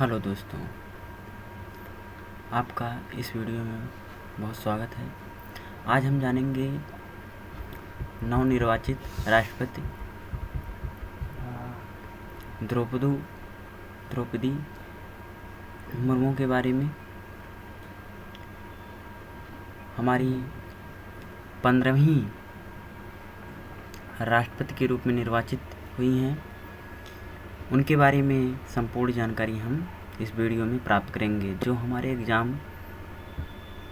Hello दोस्तों, आपका इस वीडियो में बहुत स्वागत है। आज हम जानेंगे नवनिर्वाचित राष्ट्रपति द्रौपदी मुर्मू के बारे में। हमारी 15वीं राष्ट्रपति के रूप में निर्वाचित हुई हैं। उनके बारे में संपूर्ण जानकारी हम इस वीडियो में प्राप्त करेंगे, जो हमारे एग्ज़ाम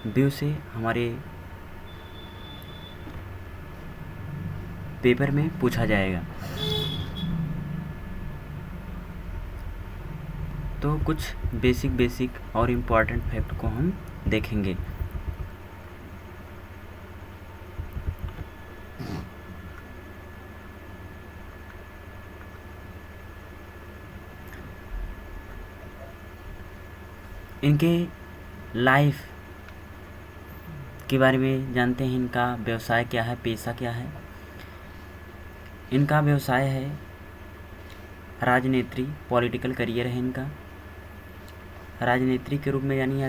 व्यू से हमारे पेपर में पूछा जाएगा। तो कुछ बेसिक और इम्पॉर्टेंट फैक्ट को हम देखेंगे। इनके लाइफ के बारे में जानते हैं। इनका व्यवसाय क्या है, पेशा क्या है। इनका व्यवसाय है राजनेत्री, पॉलिटिकल करियर है इनका। राजनेत्री के रूप में जानी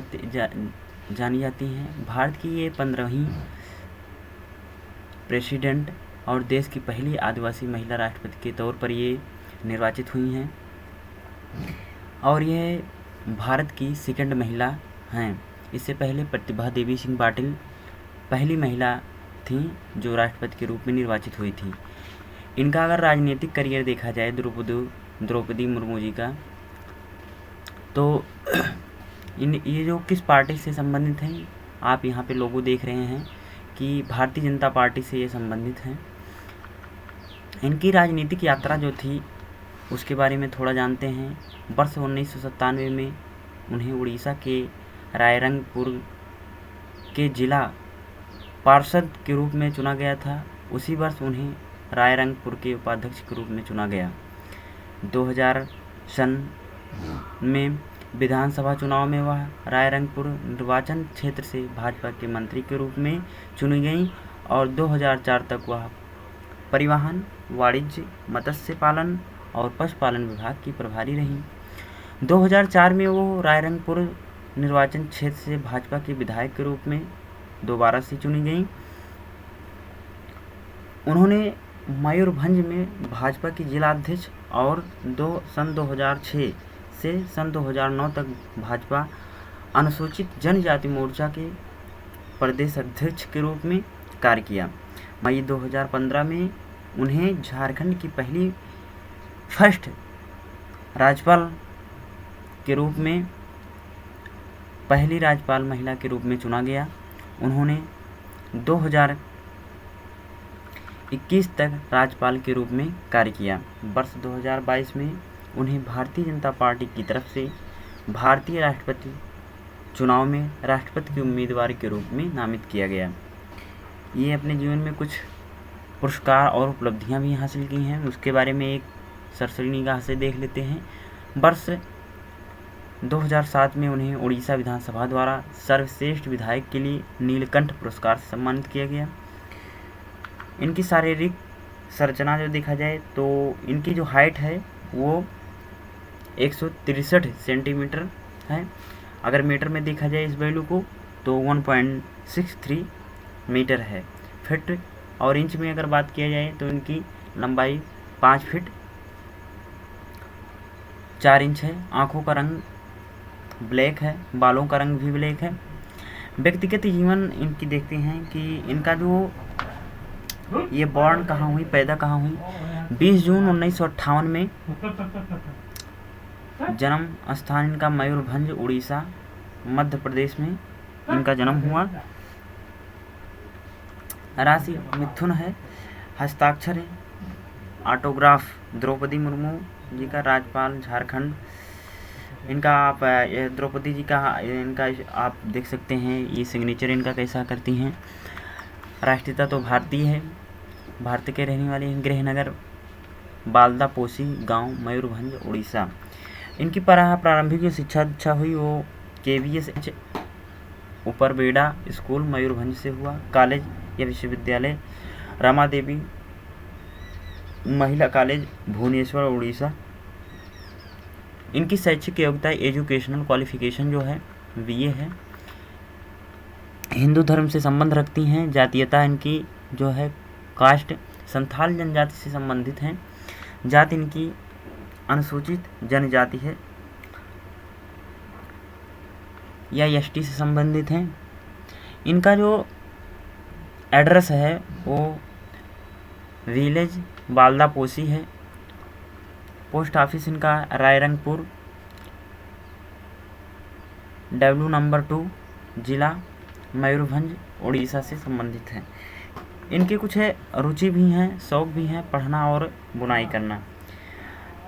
जाती हैं। भारत की ये 15वीं प्रेसिडेंट और देश की पहली आदिवासी महिला राष्ट्रपति के तौर पर ये निर्वाचित हुई हैं। और ये भारत की सेकंड महिला हैं। इससे पहले प्रतिभा देवी सिंह पाटिल पहली महिला थी जो राष्ट्रपति के रूप में निर्वाचित हुई थी। इनका अगर राजनीतिक करियर देखा जाए द्रौपदी मुर्मू जी का, तो ये जो किस पार्टी से संबंधित हैं, आप यहाँ पे लोगो देख रहे हैं कि भारतीय जनता पार्टी से ये संबंधित हैं। इनकी राजनीतिक यात्रा जो थी उसके बारे में थोड़ा जानते हैं। वर्ष 1997 में उन्हें उड़ीसा के रायरंगपुर के जिला पार्षद के रूप में चुना गया था। उसी वर्ष उन्हें रायरंगपुर के उपाध्यक्ष के रूप में चुना गया। 2000 सन में विधानसभा चुनाव में वह रायरंगपुर निर्वाचन क्षेत्र से भाजपा के मंत्री के रूप में चुनी गई और 2004 तक वह परिवहन, वाणिज्य, मत्स्य पालन और पशुपालन विभाग की प्रभारी रहीं। 2004 में वो रायरंगपुर निर्वाचन क्षेत्र से भाजपा के विधायक के रूप में दोबारा से चुनी गई। उन्होंने मयूरभंज में भाजपा की जिला अध्यक्ष और सन 2006 से सन 2009 तक भाजपा अनुसूचित जनजाति मोर्चा के प्रदेश अध्यक्ष के रूप में कार्य किया। मई 2015 में उन्हें झारखंड की फर्स्ट राज्यपाल के रूप में पहली राज्यपाल महिला के रूप में चुना गया। उन्होंने 2021 तक राज्यपाल के रूप में कार्य किया। वर्ष 2022 में उन्हें भारतीय जनता पार्टी की तरफ से भारतीय राष्ट्रपति चुनाव में राष्ट्रपति के उम्मीदवार के रूप में नामित किया गया। ये अपने जीवन में कुछ पुरस्कार और उपलब्धियां भी हासिल की हैं, उसके बारे में एक सरसरी निगाह से देख लेते हैं। वर्ष 2007 में उन्हें उड़ीसा विधानसभा द्वारा सर्वश्रेष्ठ विधायक के लिए नीलकंठ पुरस्कार से सम्मानित किया गया। इनकी शारीरिक संरचना जो देखा जाए तो इनकी जो हाइट है वो 163 सेंटीमीटर है। अगर मीटर में देखा जाए इस वैल्यू को तो 1.63 मीटर है। फीट और इंच में अगर बात किया जाए तो इनकी लंबाई 5 फीट 4 इंच है। आँखों का रंग ब्लैक है, बालों का रंग भी ब्लैक है। व्यक्तिगत जीवन इनकी देखते हैं कि इनका जो ये बॉर्न कहाँ हुई, पैदा कहाँ हुई। 20 जून 1958 में जन्म स्थान इनका मयूरभंज, उड़ीसा, मध्य प्रदेश में इनका जन्म हुआ। राशि मिथुन है। हस्ताक्षर है ऑटोग्राफ द्रौपदी मुर्मू जी का, राज्यपाल झारखंड। इनका आप द्रौपदी जी का इनका आप देख सकते हैं ये सिग्नेचर इनका कैसा करती हैं। राष्ट्रीयता तो भारतीय है, भारत के रहने वाले हैं। गृहनगर बालदा पोसी गांव, मयूरभंज, उड़ीसा। इनकी प्रारंभिक जो शिक्षा हुई वो KVS उपरबेड़ा स्कूल मयूरभंज से हुआ। कॉलेज या विश्वविद्यालय रमा देवी महिला कॉलेज भुवनेश्वर, उड़ीसा। इनकी शैक्षिक योग्यता एजुकेशनल क्वालिफिकेशन जो है बीए है। हिंदू धर्म से संबंध रखती हैं। जातीयता इनकी जो है कास्ट संथाल जनजाति से संबंधित हैं। जाति इनकी अनुसूचित जनजाति है या एसटी से संबंधित हैं। इनका जो एड्रेस है वो विलेज बालदापोसी है। पोस्ट ऑफिस इनका रायरंगपुर, डब्ल्यू नंबर 2, जिला मयूरभंज, उड़ीसा से संबंधित है। इनके कुछ रुचि भी हैं, शौक भी हैं, पढ़ना और बुनाई करना।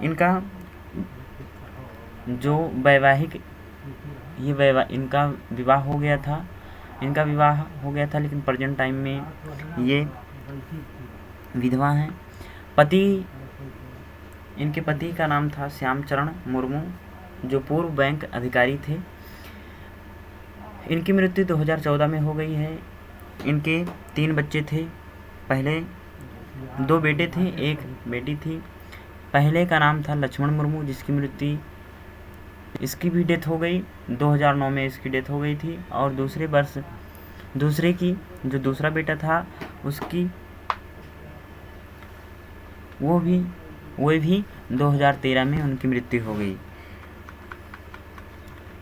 इनका जो वैवाहिक इनका विवाह हो गया था, लेकिन प्रेजेंट टाइम में ये विधवा हैं। इनके पति का नाम था श्यामचरण मुर्मू, जो पूर्व बैंक अधिकारी थे। इनकी मृत्यु 2014 में हो गई है। इनके 3 बच्चे थे। पहले 2 बेटे थे, 1 बेटी थी। पहले का नाम था लक्ष्मण मुर्मू, इसकी भी डेथ हो गई। 2009 में इसकी डेथ हो गई थी। और दूसरे की जो दूसरा बेटा था उसकी वो भी 2013 में उनकी मृत्यु हो गई।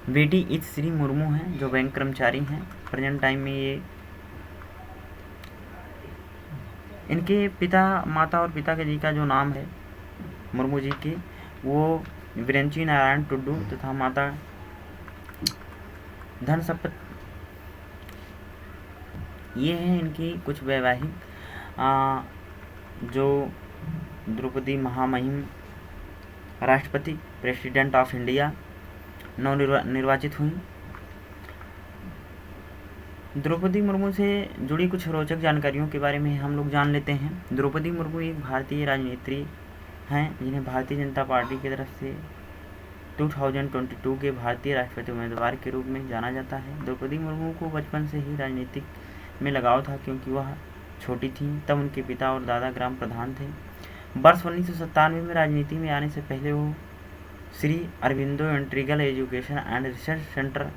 बेटी इतश्री मुर्मू हैं, जो बैंक कर्मचारी हैं। प्रेजेंट टाइम में ये इनके माता और पिता के जी का जो नाम है मुर्मू जी के, वो विरंची नारायण टुड्डू तथा माता धन संपत। ये हैं इनकी कुछ वैवाहिक जो द्रौपदी महामहिम राष्ट्रपति प्रेसिडेंट ऑफ इंडिया निर्वाचित हुई। द्रौपदी मुर्मू से जुड़ी कुछ रोचक जानकारियों के बारे में हम लोग जान लेते हैं। द्रौपदी मुर्मू एक भारतीय राजनेत्री हैं, जिन्हें भारतीय जनता पार्टी की तरफ से 2022 के भारतीय राष्ट्रपति उम्मीदवार के रूप में जाना जाता है। द्रौपदी मुर्मू को बचपन से ही राजनीतिक में लगाव था, क्योंकि वह छोटी थी तब उनके पिता और दादा ग्राम प्रधान थे। वर्ष 1997 में राजनीति में आने से पहले वो Shri Aurobindo integral education and research centre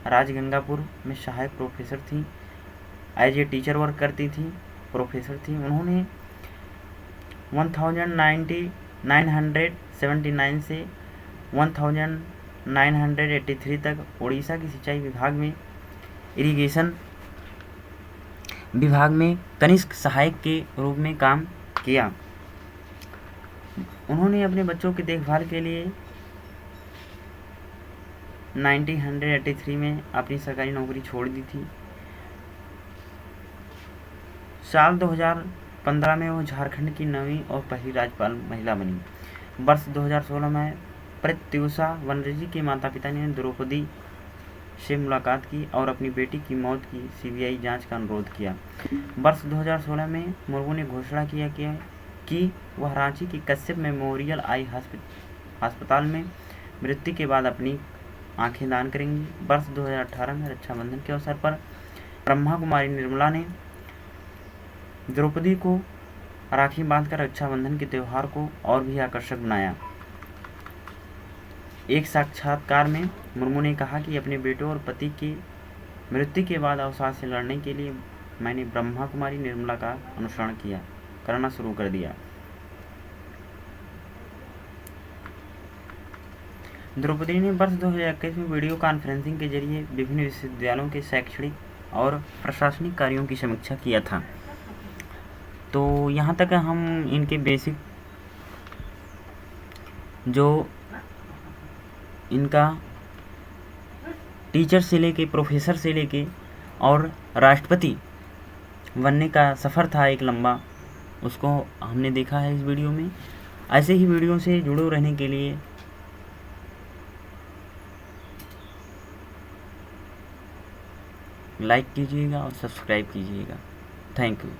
Rajgangpur में सहायक प्रोफेसर थी। एज ए टीचर वर्क करती थी, प्रोफेसर थी। उन्होंने 1979 से 1983 तक उड़ीसा की सिंचाई विभाग में इरिगेशन विभाग में कनिष्ठ सहायक के रूप में काम किया। उन्होंने अपने बच्चों की देखभाल के लिए 1983 में अपनी सरकारी नौकरी छोड़ दी थी। साल 2015 में वो झारखंड की 9वीं और पहली राज्यपाल महिला बनी। वर्ष 2016 में प्रत्यूषा बनर्जी के माता पिता ने द्रौपदी से मुलाकात की और अपनी बेटी की मौत की सीबीआई जांच का अनुरोध किया। वर्ष 2016 में मुर्मू ने घोषणा किया कि वह रांची की कश्यप मेमोरियल आई अस्पताल में मृत्यु के बाद अपनी आंखें दान करेंगी। वर्ष 2018 में रक्षाबंधन के अवसर पर ब्रह्मा कुमारी निर्मला ने द्रौपदी को राखी बांधकर रक्षाबंधन के त्यौहार को और भी आकर्षक बनाया। एक साक्षात्कार में मुर्मू ने कहा कि अपने बेटों और पति की मृत्यु के बाद अवसाद से लड़ने के लिए मैंने ब्रह्मा कुमारी निर्मला का अनुसरण करना शुरू कर दिया। द्रौपदी ने वर्ष 2021 में वीडियो कॉन्फ्रेंसिंग के जरिए विभिन्न विश्वविद्यालयों के शैक्षणिक और प्रशासनिक कार्यों की समीक्षा किया था। तो यहाँ तक हम इनके बेसिक जो इनका टीचर से लेके प्रोफेसर से लेके और राष्ट्रपति बनने का सफ़र था एक लंबा, उसको हमने देखा है इस वीडियो में। ऐसे ही वीडियो से जुड़े रहने के लिए लाइक कीजिएगा और सब्सक्राइब कीजिएगा। Thank you.